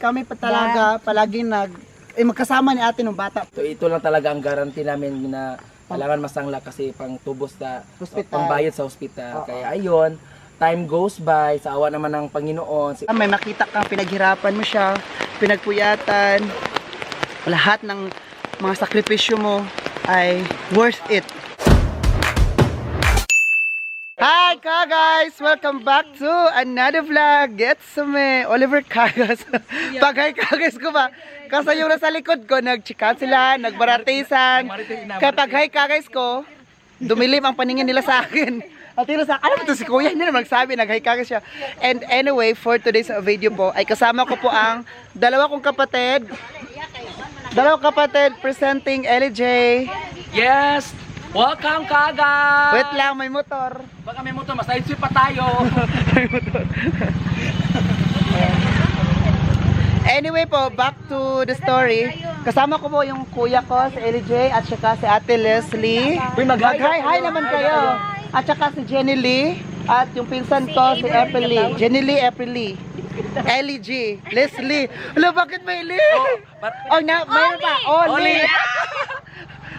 kami pa talaga palaging magkasama ni ate nung bata. So ito lang talaga ang guarantee namin na kailangan masangla kasi pang tubos sa Hospital. pangbayad sa ospital. Oo. Kaya ayun, time goes by, sa awa naman ng Panginoon. May makita kang pinaghirapan mo siya, pinagpuyatan, lahat ng mga sakripisyo mo ay worth it. Hi ka guys! Welcome back to another vlog. Get me Oliver Kagas. Pag-hi Kagas ko ba? Kasi yung nasa likod ko, nagchikan sila, nagbaratisan. Kapag hi Kagas ko, dumilim ang paningin nila sa akin. At yun sa ano ba ito si Kuya? Hindi na magsabi, nag-hi Kagas siya. And anyway, for today's video po, ay kasama ko po ang dalawa kong kapatid. Dalawang kapatid presenting LJ. Yes! Welcome Kaga! Wait lang, may motor. Baka may motor, mas sweep pa tayo. Anyway po, back to the story. Kasama ko po yung kuya ko, si LJ, at saka si ate Leslie. Uy, Mag-hi naman kayo. At saka si Jenny Lee, at yung pinsan ko, si April Lee. Jenny Lee, April Lee. LG, Leslie. Hala, bakit may Lee? Mayroon pa. Oli.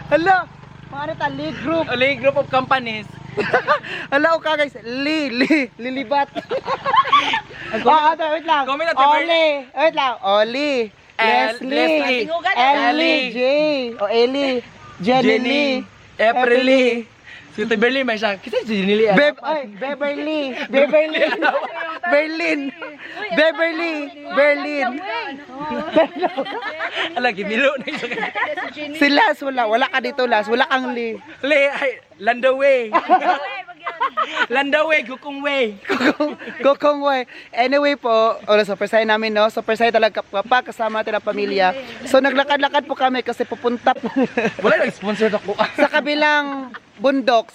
Hala, paano ta? Lee Group. Oli, group of companies. Hala, ka guys. Lilibat. Wait lang. Oli. Wait lang. Oli. Leslie. Ellie. J. O Ellie. Jenny Lee. April Lee. Si Beverly may siya. Kita si Jenny Lee. Beverly. Berlin. Ala, ginilo na isa kayo. Si Las, wala ka dito Las. Wala kang Lee. Lee, ay, Landaway. Landaway, Gukong Way. Gokong way. Anyway po, super saya namin, no? Super saya talaga kapag kasama natin ang pamilya. So naglakad-lakad po kami kasi pupunta Wala nag-sponsor ako. sa kabilang bundok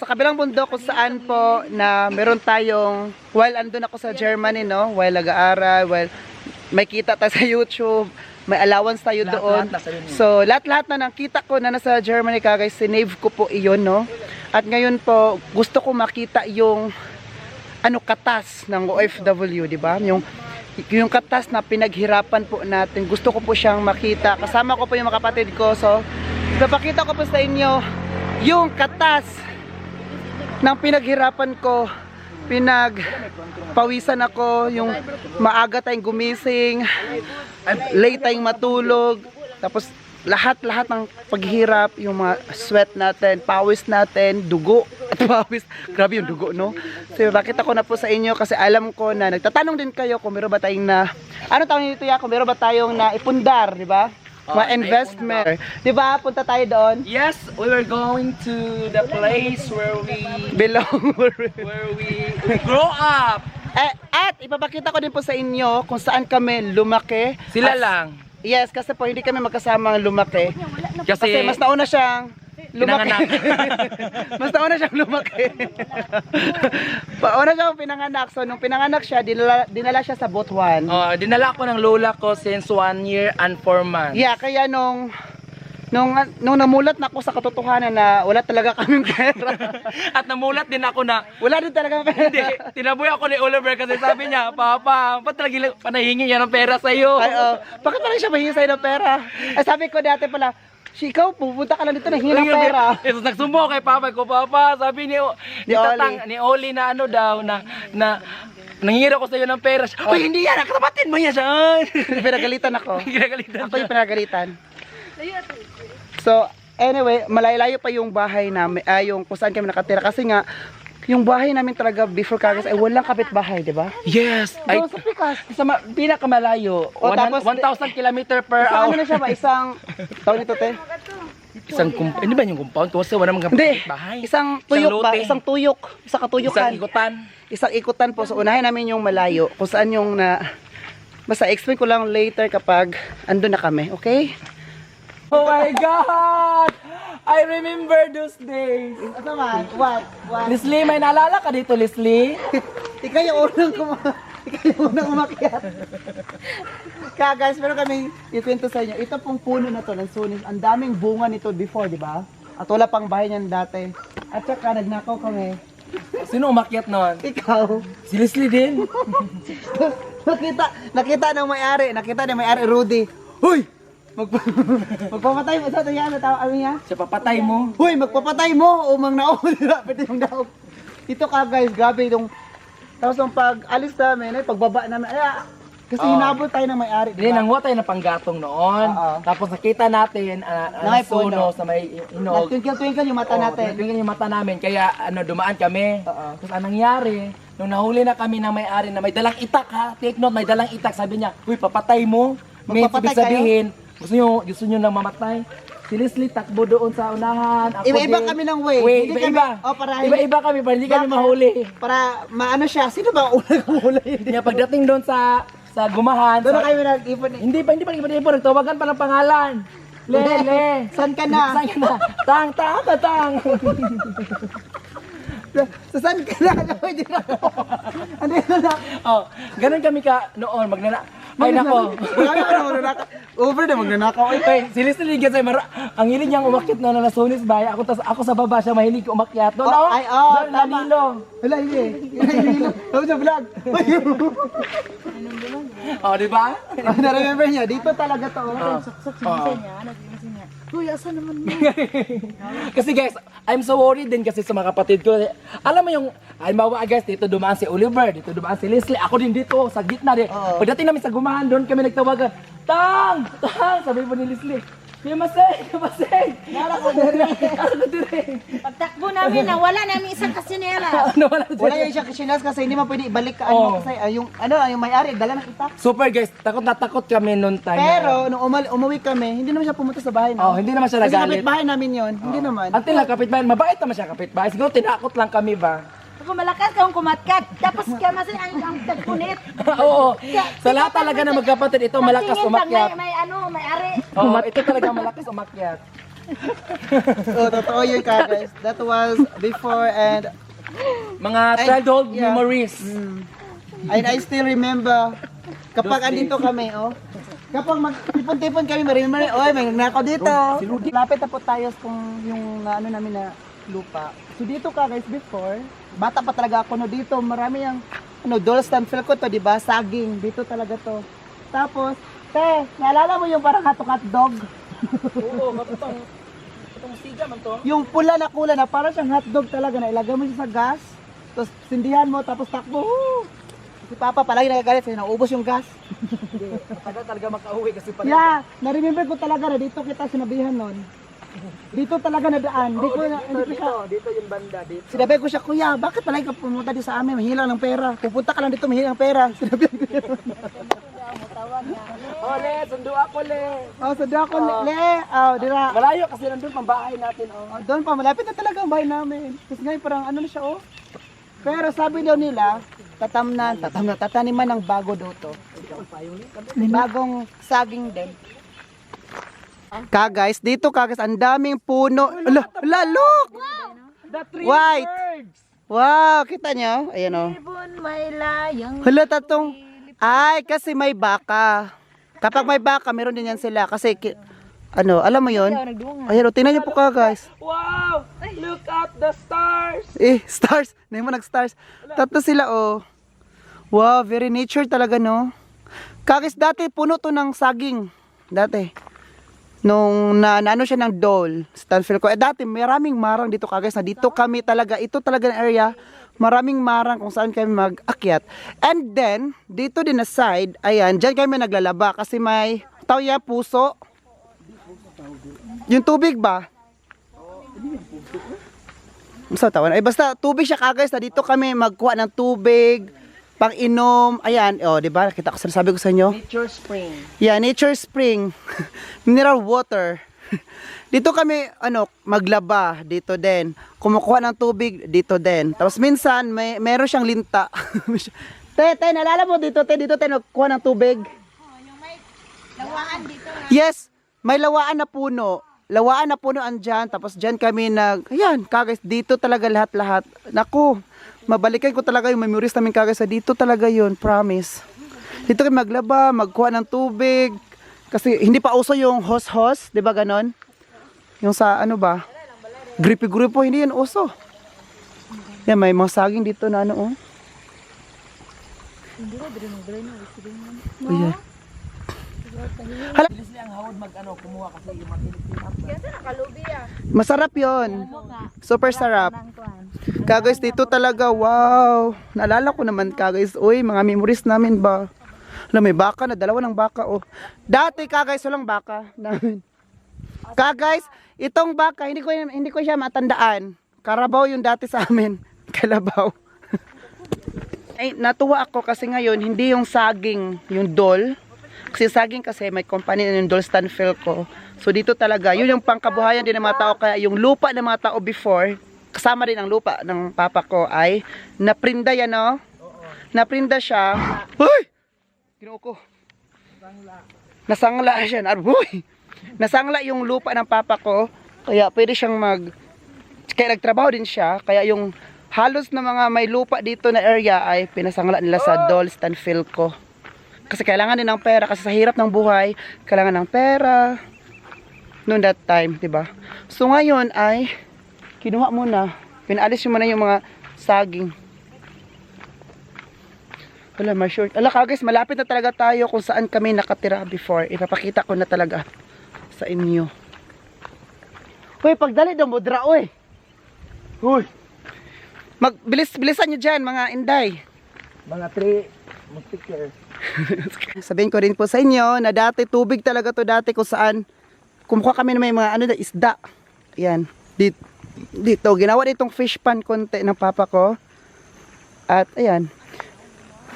kung saan po na meron tayong, while andun ako sa Germany, no? While nag-aaral, while may kita tayo sa YouTube, may allowance tayo doon. So lahat-lahat na nakita ko na nasa Germany ka guys, sinave ko po iyon, no? At ngayon po, gusto ko makita yung katas ng OFW, di ba? Yung katas na pinaghirapan po natin. Gusto ko po siyang makita. Kasama ko po yung mga kapatid ko. So, napakita ko po sa inyo yung katas ng pinaghirapan ko. Pinagpawisan ako, yung maaga tayong gumising, late tayong matulog, tapos lahat ng paghirap, yung mga sweat natin, pawis natin, dugo at pawis. Grabe yung dugo, no? So, bakit ako na po sa inyo kasi alam ko na nagtatanong din kayo kung meron ba tayong ano tawag nito ya? Kung meron ba tayong naipundar, di ba? Mga investment. Di ba? Punta tayo doon. Yes, we were going to the place where we Belong. grow up. At ipapakita ko din po sa inyo kung saan kami lumaki. Sila lang. Yes, kasi po hindi kami magkasamang lumaki. Kasi Kasi mas nauna siyang lumaki. pinanganak. Mas nauna siyang lumaki. Pauna siyang pinanganak. So, nung pinanganak siya, dinala siya sa Butuan. Oh, dinala ko ng lola ko since 1 year and 4 months. Yeah, kaya nung namulat na ako sa katotohanan na wala talaga kaming pera. At namulat din ako na Wala din talaga pera. hindi, tinaboy ako ni Oliver kasi sabi niya, Papa, ba't talaga panahingi niya ng pera sa'yo? Ay, bakit parang siya mahingi sa'yo ng pera? Ay, sabi ko dati pala, ikaw, pupunta ka lang dito na hingi ng pera. Tapos nagsumo kay Papa ko, Papa, sabi ni Oli na ano daw, na nangingira ko sa'yo ng pera. Uy, hindi yan, nakatapatin mo yan siya. Pinagalitan ako. Ginagalitan Ako yung pinagalitan. So, anyway, malayo pa yung bahay namin, yung kung saan kami nakatira. Kasi nga, yung bahay namin talaga before Kagas ay walang kapitbahay, di ba? Yes. Doon sa Pikas. Sa pinakamalayo, O, tapos, 1,000 km per Isang hour. ano na siya ba? Isang, tawag nito te? Isang hindi ba yung compound? Kasi wala naman Hindi. bahay. Isang tuyok ba? lote. Isang tuyok. Isang katuyukan. Isang ikutan. Isang ikutan po. So, unahin namin yung malayo. Kung saan yung basta explain ko lang later kapag andun na kami. Okay? Oh my God! I remember those days. Ano man? What? Leslie, may naalala ka dito, Leslie? Ikaw yung unang umakyat. Kaya guys, meron kaming ikwento sa inyo. Ito pong puno na to ng sunis. Ang daming bunga nito before, di ba? At wala pang bahay niyan dati. At saka nagnakaw kami. Sino umakyat noon? Ikaw. Si Leslie din. nakita ng may-ari, Rudy. Huy! Magpapatay mo sa tayo, ano niya? Siya papatay mo. Huy, magpapatay mo, umang naong, pwede yung naong. Ito ka guys, grabe itong, tapos nung pag-alis namin, ay pagbaba namin, kasi hinabol tayo ng may-ari, Hindi, nangwa tayo ng panggatong noon. Oo. Tapos nakita natin, May suno puno. sa may inog. Twinkle-twinkle yung mata natin. Tingnan yung mata namin, kaya dumaan kami. Oo. Tapos anong nangyari, nung nahuli na kami ng may-ari na may dalang itak ha, take note, may dalang itak, sabi niya, uy, papatay mo. May Magpapatay ibig sabihin, gusto nyo nang mamatay. Si Leslie takbo doon sa unahan. Ako Iba-iba din. kami ng way. Hindi Iba-iba. kami- para Iba-iba kami, para hindi kami Bakit? mahuli. Para maano siya, sino ba ang unang hindi? Kaya pagdating doon sa gumahan, Doon na kayo nag-ipon. hindi pa nagtawagan pa ng pangalan. Le. Saan ka na? Saan ka na? Tang. Saan ka na? Pwede na ako. Ano yun na? Oh, ganun kami ka noon, Ay nako. Over na magnanakaw. Okay, si Leslie kasi ang hilig niyang umakyat na nasunis ba? Ako sa baba siya mahilig umakyat. Doon Oh, ay, oh, doon tama. Danilo. Wala, hindi. Tapos sa vlog. Oh, di ba? Na-remember niya, dito talaga to. Oh. Kuya, saan naman mo? Kasi guys, I'm so worried din kasi sa mga kapatid ko. Alam mo yung, halimbawa guys, dito dumaan si Oliver, dito dumaan si Leslie, ako din dito, sa gitna din. Oo. Pagdating namin sa gumahan, doon kami nagtawagan, Tang! Sabi po ni Leslie, Kamasay! Nara ko dire. Pagtakbo namin, nawala namin isang kasinela. Wala yung siya kasinas kasi hindi mo pwede ibalik ka ano Oh. kasi yung may-ari dala ng itak. Super guys, takot na takot kami noon time. Pero nung umuwi kami, hindi naman siya pumunta sa bahay Oh, namin. hindi naman siya Kasi nagalit. kapitbahay namin yon, hindi naman. Until lang kapitbahay, mabait naman siya kapitbahay. Siguro tinakot lang kami ba? Ako malakas kang kumatkat. Tapos kamasin ang tagpunit. Oo. Sa lahat talaga ng magkapatid, ito malakas umakyat. May ari. Oo, ito talaga malakas umakyat. Oh, totoo yun ka guys. That was before and Mga childhood yeah. memories. I still remember kapag andito kami, kapag magtipon-tipon kami, remember, may nagnakaw dito. Lapit na po tayo kung yung ano namin na lupa. So dito ka guys, before, bata pa talaga ako no dito, marami yung Dolstan feel ko to, di ba? Saging, dito talaga to. Tapos, naalala mo yung parang hot dog? Oo, matutong siga man to. Yung pula na kula na parang siyang hotdog talaga na ilagay mo siya sa gas, tapos sindihan mo, tapos takbo. Si Papa palagi nagagalit sa'yo, naubos yung gas. Matagal talaga makauwi kasi pala. Yeah, na-remember ko talaga na dito kita sinabihan nun. Dito talaga nadaan. Hindi ko Dito yung banda dito. sinabi ko siya, kuya, bakit palagi ka pumunta dito sa amin? Mahilang ng pera. Pupunta ka lang dito, mahilang ng pera. Sinabihan ko yun. Ole, sundo ako le. Oh, sa dako, le. Oh, dira. Malayo kasi nandun pang bahay natin Doon pa, malapit na talaga ang bahay namin. Tapos ngayon parang ano na siya, Pero sabi daw nila, tataniman ng bago daw to. Bagong saging din. Guys, dito guys, ang daming puno. Look! The three White. birds. Wow, kita nyo? Ayan o. Ibon may layang. Hala, tatong. Ay, kasi may baka. Kapag may baka, meron din yan sila. Kasi, alam mo yon? Ayan o, tingnan nyo po guys. Wow! Look at the stars. Stars. Hindi mo nag-stars. Tatlo sila, Wow, very nature talaga, no? Kagis, dati puno to ng saging. Dati. Nung naano siya ng dole, Stanfield ko. Dati maraming marang dito kagis na dito kami talaga, ito talaga ng area, maraming marang kung saan kami mag-akyat. And then, dito din na side, ayan, dyan kami naglalaba kasi may tawya, puso. Yung tubig ba? Basta tawan. Ay basta tubig siya kagis na dito kami magkuha ng tubig, pang inom. Ayan, di ba? Nakita ko sinasabi ko sa inyo. Nature spring. Yeah, nature spring. Mineral water. Dito kami maglaba dito din. Kumukuha ng tubig dito din. Tapos minsan meron siyang linta. Naalala mo dito nagkuha ng tubig. Lawaan dito. Yes, may lawaan na puno. Lawaan na puno andyan. Tapos dyan kami ayan, kagais, dito talaga lahat-lahat. Naku, mabalikan ko talaga yung memories namin kagais sa dito talaga yun, promise. Dito kami maglaba, magkuha ng tubig. Kasi hindi pa uso yung hose-hose, di ba ganon? Yung sa gripo-gripo, hindi yan uso. Yan, may mga saging dito na Oh, yeah. Bilis lang hawad mag-ano, kumuha kasi yung matinik-tinik. Kasi nakalubi ah. Masarap yon. Super sarap. Kagais dito talaga, wow. Naalala ko naman kagais, uy, mga memories namin ba. Alam, may baka na, dalawa ng baka, oh. Dati kagais, walang baka namin. Kagais, itong baka, hindi ko siya matandaan. Karabaw yung dati sa amin. Kalabaw. Ay, natuwa ako kasi ngayon, hindi yung saging, yung dol. Kasi saging kasi may company na yung Dol Stanfilco. So dito talaga, yun yung pangkabuhayan din ng mga tao. Kaya yung lupa ng mga tao before, kasama din ang lupa ng papa ko ay naprinda yan, no? Naprinda siya. Uy! Kinuha ko. Nasangla siya. Uy! Nasangla yung lupa ng papa ko. Kaya pwede siyang kaya nagtrabaho din siya. Kaya yung halos na mga may lupa dito na area ay pinasangla nila sa Dol Stanfilco. Kasi kailangan din ng pera. Kasi sa hirap ng buhay, kailangan ng pera. Noon that time, diba? So ngayon ay, kinuha muna. Pinaalis mo na yung mga saging. Wala, may short. Ala guys, malapit na talaga tayo kung saan kami nakatira before. Ipapakita ko na talaga sa inyo. Uy, pagdali daw mo, dra, uy. Uy. Bilisan nyo dyan, mga inday. Mga 3 mustikeers. Sabihin ko rin po sa inyo na dati tubig talaga to dati kung saan kumukuha kami ng may mga isda. Ayan. Dito ginawa ditong fish pan konti ng papa ko. At ayan.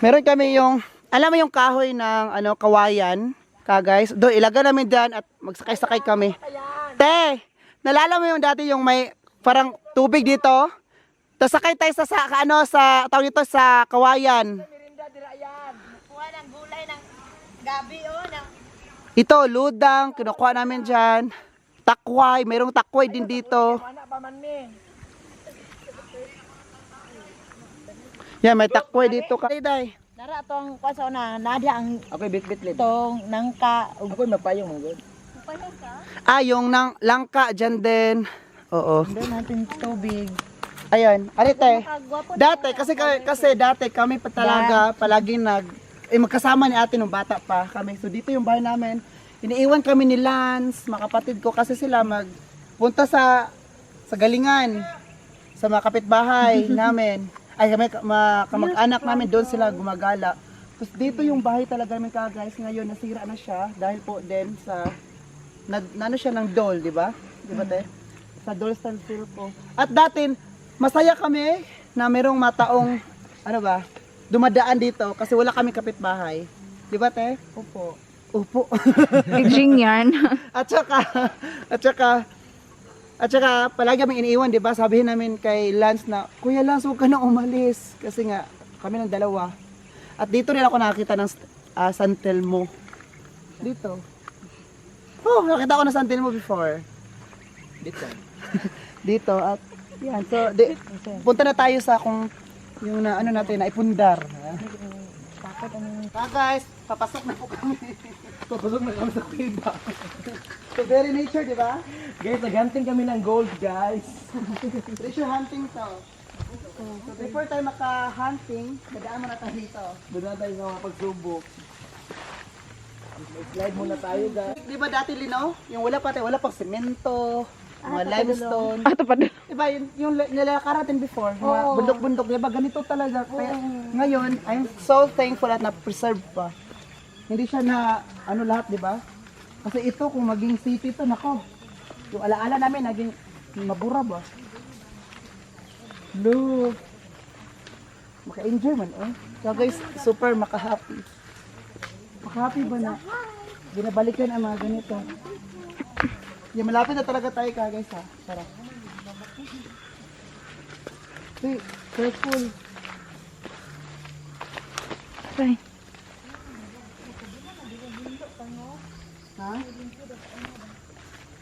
Meron kami yung alam mo yung kahoy ng kawayan, guys. Do ilaga namin diyan at magsakay-sakay kami. Te, nalala mo yung dati yung may parang tubig dito? Tapos sakay tayo sa tawag dito sa kawayan. Kuha ng gulay ng gabi oh. Ito, ludang, kinukuha namin dyan. Takway, mayroong takway din dito. Anak pa man ni. Yan, may takway dito. Day. Nara tong kwaso na nadia ang Ako'y bit-bit-lit. tong nangka. Ako'y magpayong mo good. Yung langka dyan din. Oo. Doon natin tubig. Ayan, arite. Kagwapo Dati, kasi dati kami pa talaga palagi magkasama ni ate nung bata pa kami. So dito yung bahay namin. Iniiwan kami ni Lance, mga kapatid ko, kasi sila magpunta sa galingan, sa mga kapitbahay namin. Ay, kami, kamag-anak namin, doon sila gumagala. Tapos dito yung bahay talaga namin guys. Ngayon, nasira na siya dahil po din sa, nano siya ng dol, di ba? Di ba, te? Sa Dol Stanfilco. At dati, masaya kami na merong mataong, dumadaan dito kasi wala kami kapitbahay. Di ba, te? Opo. Upo. Pidging yan. At saka palagi kaming iniiwan, di ba? Sabihin namin kay Lance na, Kuya Lance, huwag ka na umalis. Kasi nga, kami ng dalawa. At dito rin ako nakakita ng San Telmo. Dito. Oh, nakita ko na San Telmo before. Dito. Dito. At yan. So, punta na tayo sa yung natin, na ipundar. Guys, papasok na po kami. Papasok na kami sa piba. So, very nature, di ba? Guys, nag-hunting kami ng gold, guys. Treasure hunting to. So, before tayo maka-hunting, dadaan muna tayo dito. Doon na tayo sa mga pagsubok. Slide muna tayo, guys. Di ba dati, Lino? Yung wala pang semento, mga limestone. Ito pa doon. Diba, yung nilalakaran natin before, mga bundok-bundok, diba, ganito talaga. Kaya ngayon, I'm so thankful at na-preserve pa. Hindi siya na, lahat, diba? Kasi ito, kung maging city ito, nako, yung alaala namin, naging mabura ba? Look! Maka-enjoy man, eh. So guys, super maka-happy. Maka-happy ba na? Binabalikan ang mga ganito. Yung malapit na talaga tayo guys ha. Tara. Wait, careful. Ay. Ha?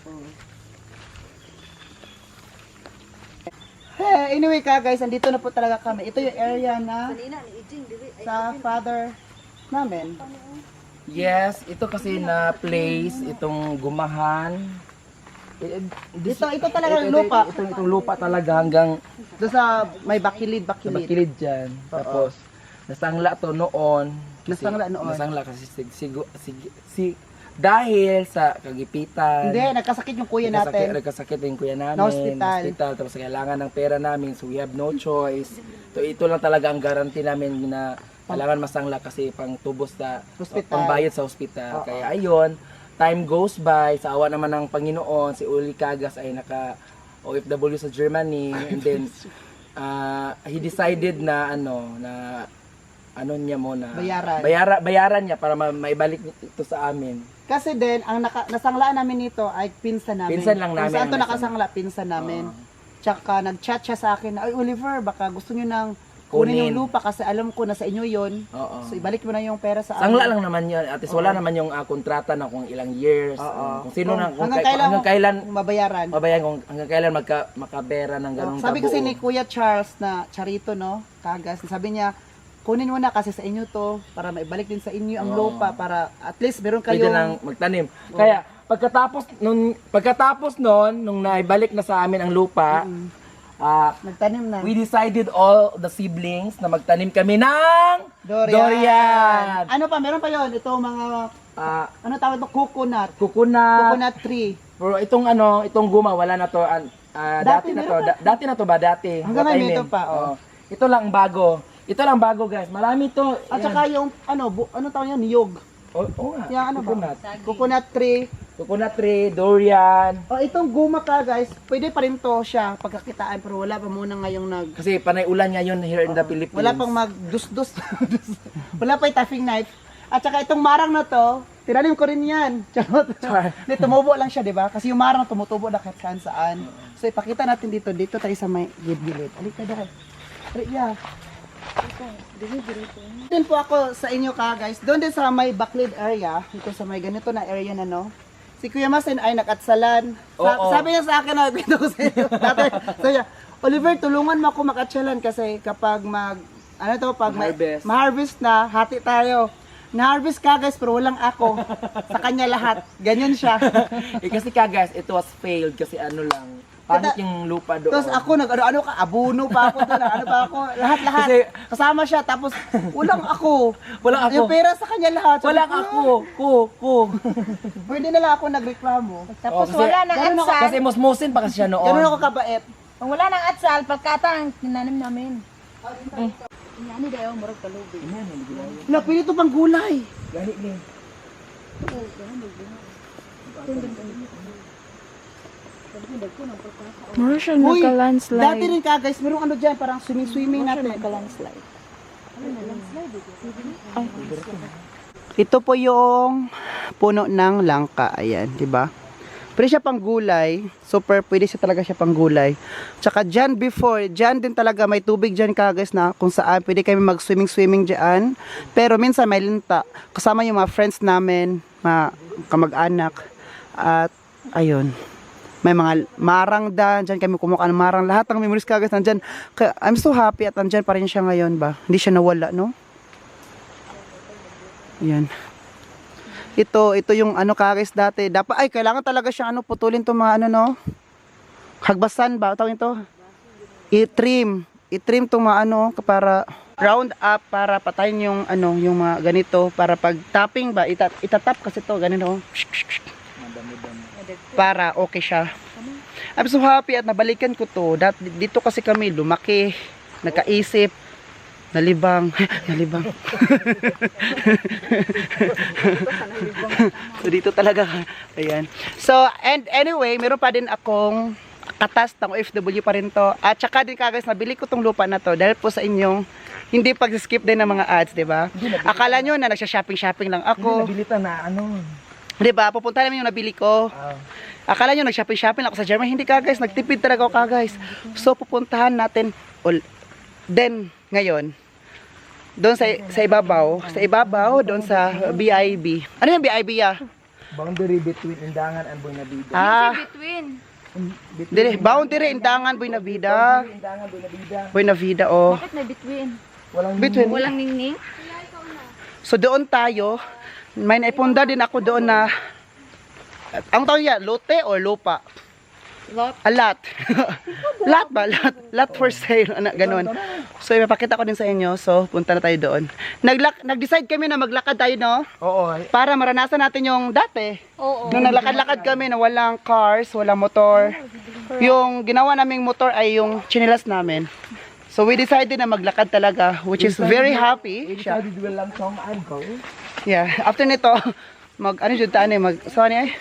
Oh. Hey, anyway guys, andito na po talaga kami. Ito yung area na sa father namin. Yes, ito kasi na place, itong gumahan. Ito talaga yung lupa. Itong lupa talaga hanggang Doon sa may bakilid. sa bakilid dyan. Tapos, Nasangla to noon. Nasangla kasi dahil sa kagipitan. Hindi, nagkasakit yung kuya natin. Nagkasakit yung kuya namin. Na-hospital. Tapos kailangan ng pera namin. So we have no choice. So ito lang talaga ang guarantee namin na kailangan masangla kasi pang tubos sa Hospital. pambayad sa ospital. Kaya ayun, time goes by. Sa awa naman ng Panginoon, si Uli Cagas ay naka OFW sa Germany. And then, he decided na bayaran niya para maibalik ito sa amin. Kasi din, ang nasanglaan namin nito ay pinsan namin. Pinsan lang namin Kung saan ang to nakasangla, pinsan namin. Tsaka nag-chat siya sa akin, ay Oliver, baka gusto nyo nang kunin yung lupa kasi alam ko na sa inyo yon. So ibalik mo na yung pera sa amin. Sangla lang naman yun. At least wala naman yung kontrata na kung ilang years. Kung sino na, hanggang kailan mabayaran. Kung hanggang kailan makabera ng ganong Sabi kasi ni Kuya Charles na Charito, no? Kagas, sabi niya, kunin mo na kasi sa inyo to para maibalik din sa inyo ang lupa para at least meron pwede kayo lang magtanim. Kaya pagkatapos nung naibalik na sa amin ang lupa, nagtanim na. we decided all the siblings na magtanim kami ng durian. Ano pa? Meron pa yon. Ito mga ano tawag ito? Coconut tree. Pero itong guma wala na to. Dati na to ba? Hanggang ngayon ito pa. Ito lang bago. Ito lang bago, guys. Marami to. At saka yung ano tawag yan? Niyog. Nga. Yung Coconut tree. Coconut tree, durian. Itong guma ka, guys, pwede pa rin to siya pagkakitaan pero wala pa muna ngayong Kasi panay ulan ngayon here in the Philippines. wala pang magdus-dus. Wala pa yung taffing knife. At saka itong marang na to, tinanim ko rin yan. Charot. Hindi, tumubo lang siya, di ba? Kasi yung marang tumutubo na kahit saan. So ipakita natin dito tayo sa may gilid. Alika daw. Yeah. Doon po ako sa inyo guys. Doon din sa may backlid area, dito sa may ganito na area na no. Si Kuya Masin ay nakatsalan. Sabi niya sa akin na kwento ko sa inyo. Dati, sabi niya, Oliver, tulungan mo ako makatsalan kasi kapag ma-harvest na, hati tayo. Na-harvest ka guys, pero walang ako. Sa kanya lahat. Ganyan siya. Kasi guys, it was failed kasi pangit yung lupa doon. Tapos ako abuno pa ako doon, lahat. Kasi, kasama siya, tapos walang ako. Walang ako. Yung pera sa kanya lahat. Walang ako. Pwede na lang ako nagreklamo. Tapos kasi- wala nang atsal. Kasi musmusin pa kasi siya noon. Ganun ako kabait. Kung wala nang atsal, pagkatang tinanim namin. Yan daw, murag kalubi. Na, pwede ito pang gulay. Gani ni. Mura siya Uy, dati nagka-landslide. rin guys, merong dyan, parang swimming natin. Nagka-landslide. Ito po yung puno ng langka, ayan, di ba? Pwede siya pang gulay, pwede siya talaga siya pang gulay. Tsaka dyan din talaga may tubig dyan guys na kung saan pwede kami mag-swimming dyan. Pero minsan may linta, kasama yung mga friends namin, mga kamag-anak, at ayun. May mga marang dyan kami kumuha ng marang. Lahat ng memories guys nandyan. Kaya, I'm so happy at nandyan pa rin siya ngayon ba? Hindi siya nawala, no? Ayan. Ito yung guys dati. Dapat, kailangan talaga siyang putulin to mga no? Hagbasan ba? Tawag ito? I-trim tong mga para round up para patayin yung yung mga ganito para pag tapping ba itatap kasi to ganito. Para okay siya. I'm so happy at nabalikan ko to. Dito kasi kami lumaki, nagkaisip, nalibang. So dito talaga. Ayan. So and anyway, meron pa din akong katas ng OFW pa rin to. At saka din guys, nabili ko tong lupa na to dahil po sa inyong hindi pag-skip din ng mga ads, di ba? Akala nyo na nagsha-shopping lang ako. Hindi nabilitan na Di ba? Pupunta namin yung nabili ko. Akala nyo nag-shopping ako sa Germany. Hindi guys, nagtipid talaga ako guys. So pupuntahan natin then ngayon doon sa ibabaw, doon sa BIB. Ano yung BIB ya? Boundary between Indangan and Buenavida. Boundary Indangan Buenavida. Indangan, Buenavida. Buenavida, oh. Bakit may between? Between. ningning? So doon tayo, may naipunda din ako doon na, ang tawag niya, lote o lupa? A lot. Lot ba? Lot for sale. Ano, ganun. So, ipapakita ko din sa inyo. So, punta na tayo doon. Nag-decide kami na maglakad tayo, no? Oo. Para maranasan natin yung dati. Oo. Nung naglakad-lakad kami na walang cars, walang motor. Yung ginawa naming motor ay yung chinilas namin. So, we decided na maglakad talaga, which is very happy. Siya. Yeah. After nito, ano dyan taan eh, saan eh?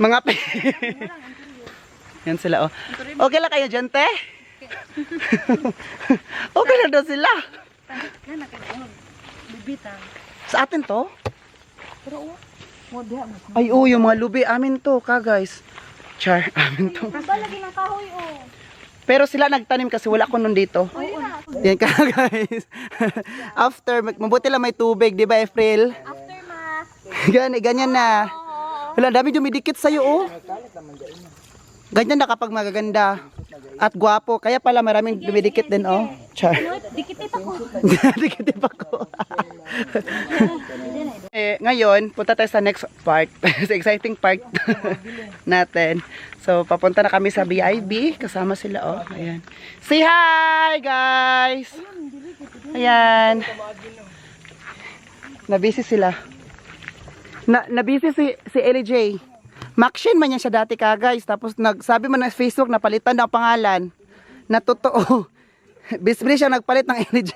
Mga pe. Yan sila, oh. Okay lang kayo dyan, te? Okay lang daw sila. Sa atin to? Ay, oh, yung mga lubi, amin to, ka guys. Char, amin to. Pero sila nagtanim kasi wala ko nun dito. Yan ka guys. After, mabuti lang may tubig, di ba April? Ganyan na. Wala, dami dumidikit sa'yo, oh. Ganyan na kapag magaganda at gwapo. Kaya pala maraming dumidikit din, oh. Char. Dikitip ako. Ngayon, punta tayo sa next part. Sa exciting part natin. So, papunta na kami sa BIB. Kasama sila, oh. Ayan. Say hi, guys! Ayan. Nabisi sila. Nabisi si LJ. Maxine man yan siya dati ka guys. Tapos nagsabi man na Facebook na palitan na ang pangalan. Na totoo. Bisbri siya nagpalit ng LJ.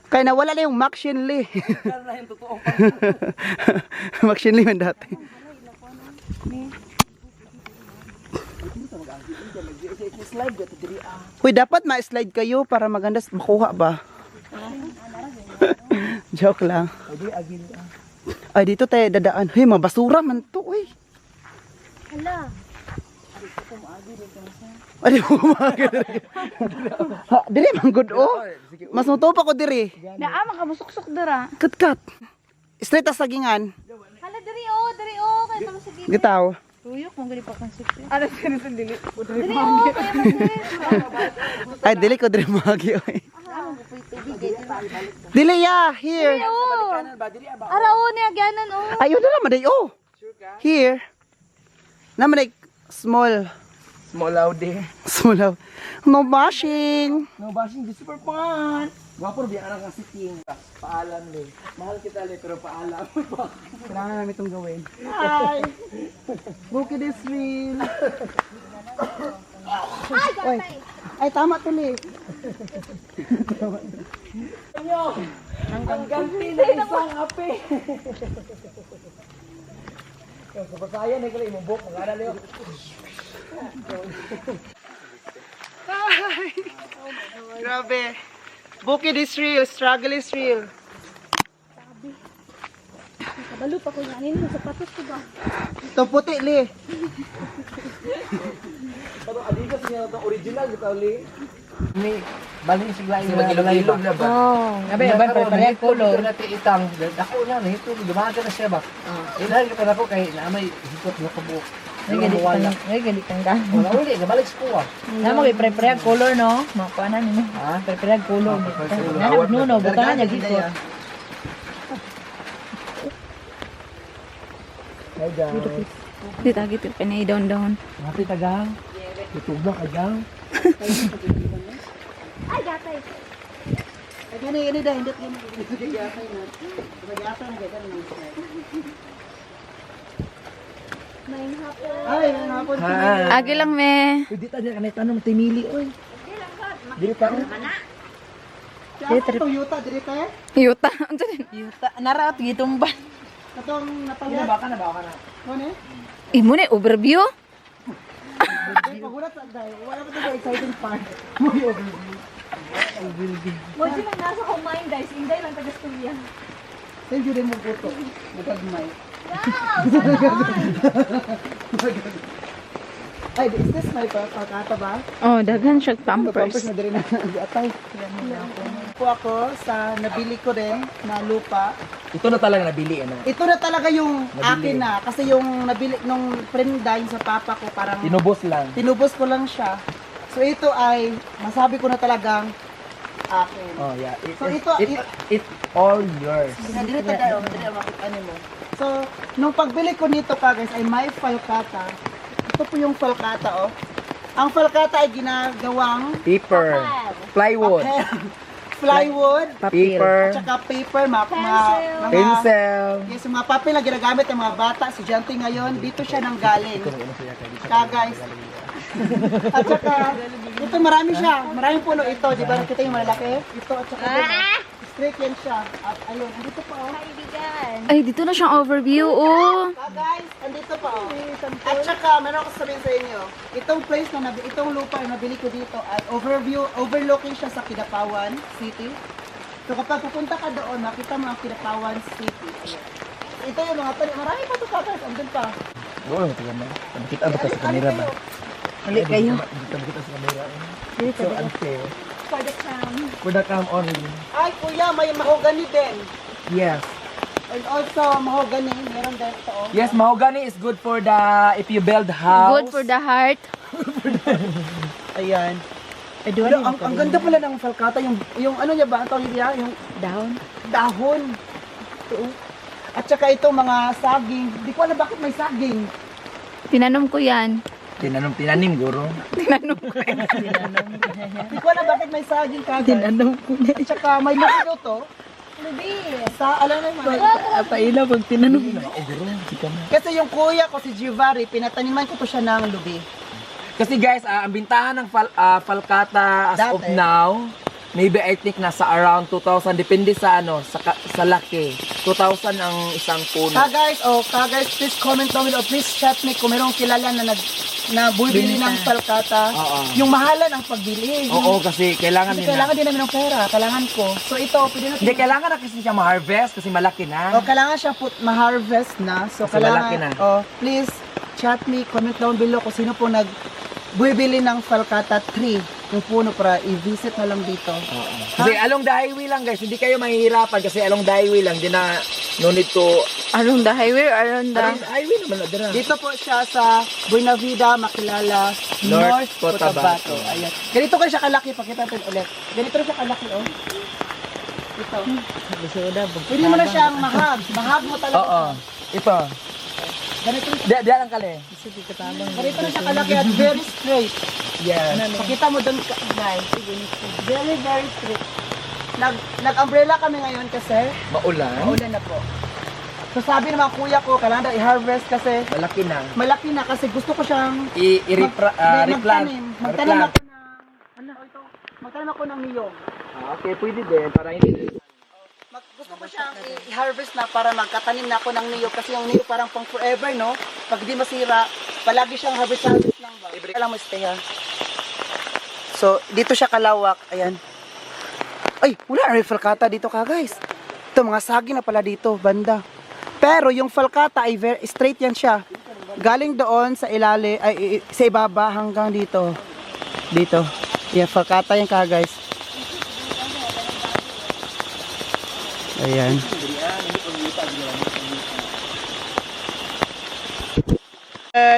Kaya nawala na yung Maxine Lee. Maxine Lee man dati. Uy, dapat ma-slide kayo para maganda makuha ba? Joke lang. Ay, dito tayo dadaan. Hey, mabasura man to, uy. Hala. Ay, di mo umagad. Dili, manggod, oh. Mas nuto pa ko diri. Naama ka musuksok dira. Kat. Straight as sagingan. Hala diri oh, kaya tama sa gilid. Gitaw. Tuyok mo gali pa kan siksi. Ano sa dili? Diri oh, kaya mas. Ay, dili ko diri magi, oy. Dili ya, here. Ara oh, niya ganan oh. Ayun na naman, day, oh. Here. Naman, like, small. Small out eh. Small out. No bashing. No bashing, this super fun. Gwapo na biya ka ng sitting. Paalam le. Mahal kita le, pero paalam. Kailangan namin itong gawin. Hi! Bukid is real. Oy. Ay, tama tuloy. Ang ganti na isang ape. Sa pasayan, ay kala imubok. Mag-aral yun. Hi! Grabe. Bukid is real. Struggle is real. Kabalo pa ko yan, ini sapatos ko ba? Ito puti, li. Pero adigas niya ito original kita uli. May baling sigla yung magilog na ba? Oh. Nabi, pare-parehang color. Natin itang dako na ito, dumaga na siya ba? Dahil kita na po kay naamay hikot na kabuok. Ay gali kang ga. Wala uli, nabalik ko ah. Na mo pare-parehang color no? Makuha na nimo. Ha? Pare-parehang color. Na nuno, buta na niya gikot. Hey guys. Dito gitu panay down. Mati tagang. Tutog na kagang. Ay gatay. Ay, gani dahil hindi gini gatay na. Gatay na gani. May hapon. Ay, hapon. Agi lang me. Pwede tayo kanay tanong timili oy. Dili pa ko. Toyota diri tayo. Yuta. Unsa din? Yuta naraot gitumban. Katong Hindi napalya. na baka na baka na. Ano eh? Imo ni overview. Pagulat sa dahil. Wala pa tayo exciting part. Muy overview. Mo sila nasa kumain guys, inday lang taga storya. Send you din mo puto. Nagagmay. Ay, is this my pakata ba? Oh, daghan siya Pampers pampers. na din na atay. Po ako sa nabili ko rin na lupa. Ito na talaga nabili ano. Ito na talaga yung Nabili. akin na. Kasi yung nabili nung prenda yung sa papa ko parang Tinubos lang. tinubos ko lang siya. So ito ay masabi ko na talagang akin. Oh yeah. So, ito- It's all yours. Dili tayo, dili makita mo. So, nung pagbili ko nito ka guys ay may falcata. ito po yung falcata, oh. Ang falcata ay ginagawang Paper. Plywood. plywood, Paper. at saka paper, mga Pencil. yes, yung mga papel na ginagamit ng mga bata, estudyante ngayon, dito siya nang galing. Kaya guys. At saka, ito marami siya. Maraming puno ito, di ba? Nakita yung malaki? Ito, at saka straight yan siya. At ayun, andito pa oh. Ay, dito na siyang overview, oh. Guys, andito pa oh. At saka, meron ako sabihin sa inyo, itong place na itong lupa na nabili ko dito ay overlooking siya sa Kidapawan City. So kapag pupunta ka doon, makita mo ang Kidapawan City. Ayan. Ito yung mga tali. Marami pa ito guys, andun pa. Doon, tingnan mo. Kita ba sa camera ba? Hali kayo. Kita sa camera. So unfair. For the crown. For the cam only. Ay, kuya, may mahogany din. Yes. And also, mahogany, meron din ito. Oh. Yes, mahogany is good for the if you build house. Good for the heart. Ayan. Pero ang ganda pala ng falcata, yung ano niya ba, ang tawag niya, yung Down. dahon. Ito. Oh. At saka ito mga saging. Di ko alam bakit may saging. Tinanom ko yan. Tinanim guro. Tinanom ko yan. Di ko alam bakit may saging kagad. Tinanom ko na. At saka may lubi to. Lubi. Sa, alam na yung Paila pag tinanom. Kasi yung kuya ko si Givari, pinataniman ko to siya ng lubi. Kasi guys, ang bintahan ng falcata as of Dati. now, maybe I think nasa around 2,000 depende sa ano, sa laki. 2,000 ang isang puno. Ka guys, please comment down below. Please chat me kung mayroong kilala na bumili ng falcata. Oo. Yung mahalan ang pagbili. Oo, kasi kailangan Kasi nila. kailangan din namin ng pera. Kailangan ko. So ito, pwede natin. Hindi, kailangan na kasi siya ma-harvest kasi malaki na. Kailangan siya ma-harvest na. So, Kasi malaki kailangan, na. please, chat me, comment down below kung sino po bumibili ng falcata tree. Yung puno para i-visit na lang dito. Kasi along the highway lang guys, hindi kayo mahihirapan kasi along the highway lang, di na no need to... Around the highway, around the... Along the highway naman na dira. Dito po siya sa Buena Vida, Makilala, North Cotabato. Ayan. Ganito kayo siya kalaki, pakita natin ulit. Ganito rin siya kalaki, oh. Ito. Pwede mo na siyang mahag. Mahag mo talaga. Oo. Ito. Ganito rin Diyan lang kali. Ganito rin siya kalaki at very straight. Yes. Pakita mo doon, guys. Very, very straight. Nag-umbrella kami ngayon kasi Maulan. maulan na po. So sabi ng mga kuya ko, kailangan daw i-harvest kasi Malaki na. malaki na kasi gusto ko siyang Replant. Magtanim ako ng magtanim ako ng niyog. Okay, pwede din. Para hindi... Gusto ko siyang i-harvest na para magkatanim na ako ng niyog kasi yung niyog parang pang forever, no? Pag di masira, palagi siyang harvest lang ba? Kailangan mo stay ha. So, dito siya kalawak. Ayan. Ay, wala na rin falcata dito ka, guys. Ito, mga saging na pala dito, banda. Pero yung falcata ay very straight yan siya. Galing doon sa ilali, ay sa ibaba hanggang dito. Dito. Yeah, falcata yan ka, guys. Ayan.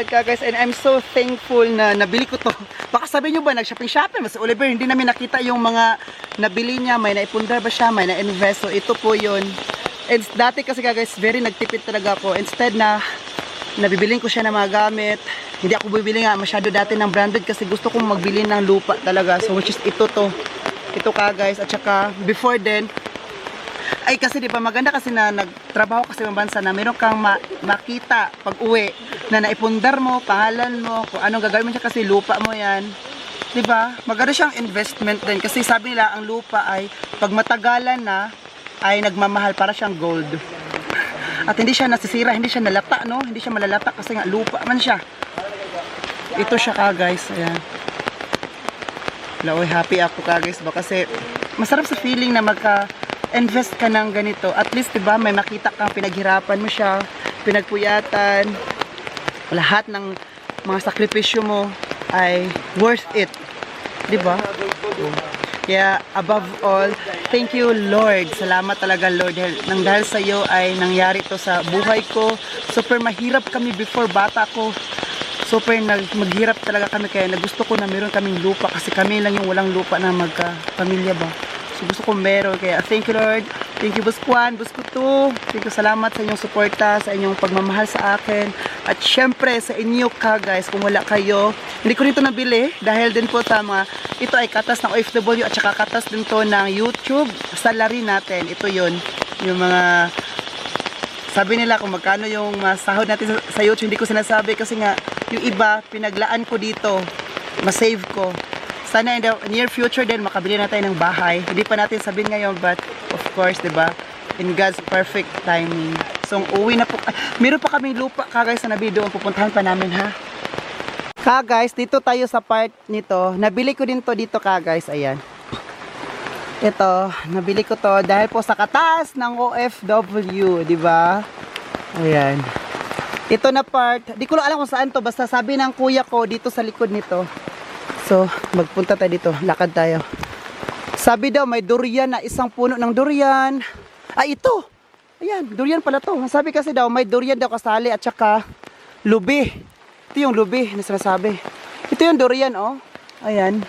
Guys, and I'm so thankful na nabili ko to. Baka sabihin nyo ba, nag-shopping, mas Oliver, hindi namin nakita yung mga nabili niya, may naipundar ba siya, may na-invest. So ito po yun. And dati kasi guys, very nagtipid talaga ako. Instead na nabibilin ko siya ng mga gamit, hindi ako bibili nga masyado dati ng branded kasi gusto kong magbili ng lupa talaga. So which is ito to. Ito ka guys, at saka before then, ay kasi di ba maganda kasi na nagtrabaho kasi ng bansa na meron kang makita pag uwi na naipundar mo, pangalan mo, kung anong gagawin mo siya kasi lupa mo yan. Di ba? Maganda siyang investment din kasi sabi nila ang lupa ay pag matagalan na ay nagmamahal para siyang gold. At hindi siya nasisira, hindi siya nalata, no? Hindi siya malalata kasi nga lupa man siya. Ito siya ka guys, ayan. Laoy, happy ako ka guys ba kasi masarap sa feeling na invest ka ng ganito. At least, diba, may makita kang pinaghirapan mo siya, pinagpuyatan, lahat ng mga sakripisyo mo ay worth it. Diba? Kaya, above all, thank you, Lord. Salamat talaga, Lord. Nang dahil sa iyo ay nangyari to sa buhay ko. Super mahirap kami before bata ko. Super maghirap talaga kami kaya nagusto ko na meron kaming lupa kasi kami lang yung walang lupa na magka-pamilya ba. So gusto ko meron. Kaya thank you Lord. Thank you Boss Juan, Boss Kutu. Thank you, salamat sa inyong suporta, sa inyong pagmamahal sa akin. At syempre sa inyo ka guys, kung wala kayo, hindi ko nito nabili dahil din po sa mga, ito ay katas ng OFW at saka katas din to ng YouTube salary natin. Ito yun, yung mga, sabi nila kung magkano yung masahod natin sa YouTube, hindi ko sinasabi kasi nga, yung iba, pinaglaan ko dito, masave ko. Sana in the near future din, makabili na tayo ng bahay. Hindi pa natin sabihin ngayon, but of course, diba, in God's perfect timing. So, uwi na po. Meron pa kaming lupa, guys, na nabili doon. Pupuntahan pa namin, ha? Guys, dito tayo sa part nito. Nabili ko din to dito, guys. Ayan. Ito, nabili ko to dahil po sa katas ng OFW, di ba? Ayan. Ito na part, di ko lang alam kung saan to. Basta sabi ng kuya ko dito sa likod nito. So, magpunta tayo dito. Lakad tayo. Sabi daw, may durian na isang puno ng durian. Ay, ito! Ayan, durian pala to. Sabi kasi daw, may durian daw kasali at saka lubi. Ito yung lubi na sinasabi. Ito yung durian, oh. Ayan.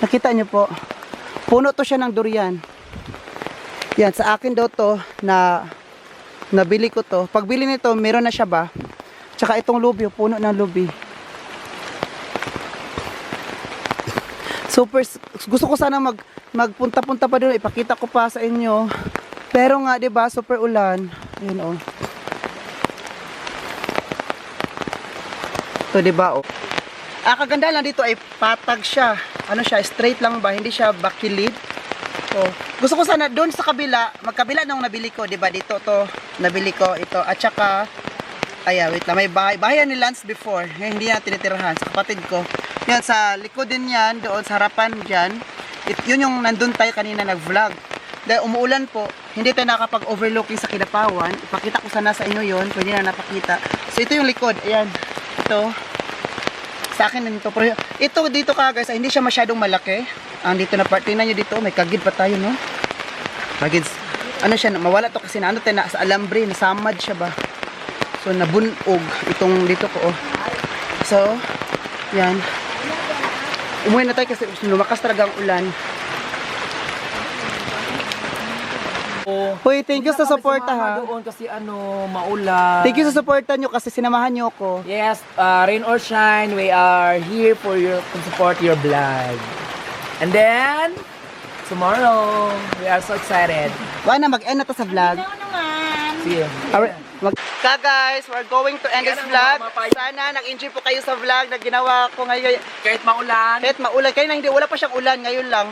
Nakita nyo po. Puno to siya ng durian. Yan, sa akin daw to na nabili ko to. Pagbili nito, meron na siya ba? Tsaka itong lubi, puno ng lubi. Super, gusto ko sana magpunta-punta pa doon, ipakita ko pa sa inyo. Pero nga, 'di ba, super ulan. Ayun oh. To 'di ba oh. Kaganda lang dito ay patag siya. Ano siya, straight lang ba, hindi siya bakilid. So, gusto ko sana doon sa kabila, magkabila nung nabili ko, 'di ba? Dito to, nabili ko ito. At saka wait lang, may bahayan ni Lance before. Hindi na tinitirahan sa kapatid ko. Yan sa likod din yan, doon sa harapan diyan. Yun yung nandun tayo kanina nag-vlog. Dahil umuulan po, hindi tayo nakapag-overlooking sa Kidapawan. Ipakita ko sana sa inyo yun, pwede na napakita. So ito yung likod, ayan. Ito, sa akin nito. Pero ito dito guys, hindi siya masyadong malaki. Ang dito na part, tingnan nyo dito, may kagid pa tayo, no? Kagid, ano siya, mawala to kasi na ano tayo, sa alambre, nasamad siya ba? So nabunog, itong dito ko, oh. So, yan. Umuwi na tayo kasi lumakas talaga ang ulan. Hoy, thank you sa suporta ha. Doon kasi maulan. Thank you sa suporta nyo kasi sinamahan nyo ako. Yes, rain or shine, we are here for you to support your vlog. And then, tomorrow, we are so excited. Wala na, mag-end na to sa vlog. See you. Guys, we're going to end this vlog. Sana nag-enjoy po kayo sa vlog na ginawa ko ngayon. Kahit maulan. Kahit maulan, kayo na hindi, wala pa siyang ulan, ngayon lang.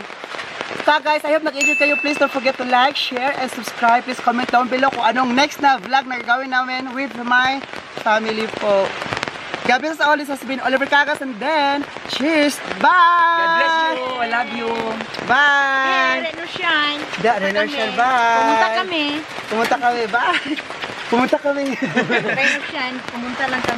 Guys, I hope nag-enjoy kayo. Please don't forget to like, share, and subscribe. Please comment down below kung anong next na vlog na gagawin namin with my family po. God bless us all. This has been Oliver Cagas, and then, cheers! Bye! God bless you. I love you. Bye! Rain or shine. Rain or shine, bye! Pumunta kami. Pumunta kami, bye! Pumunta kami! Rain or shine, pumunta lang kami.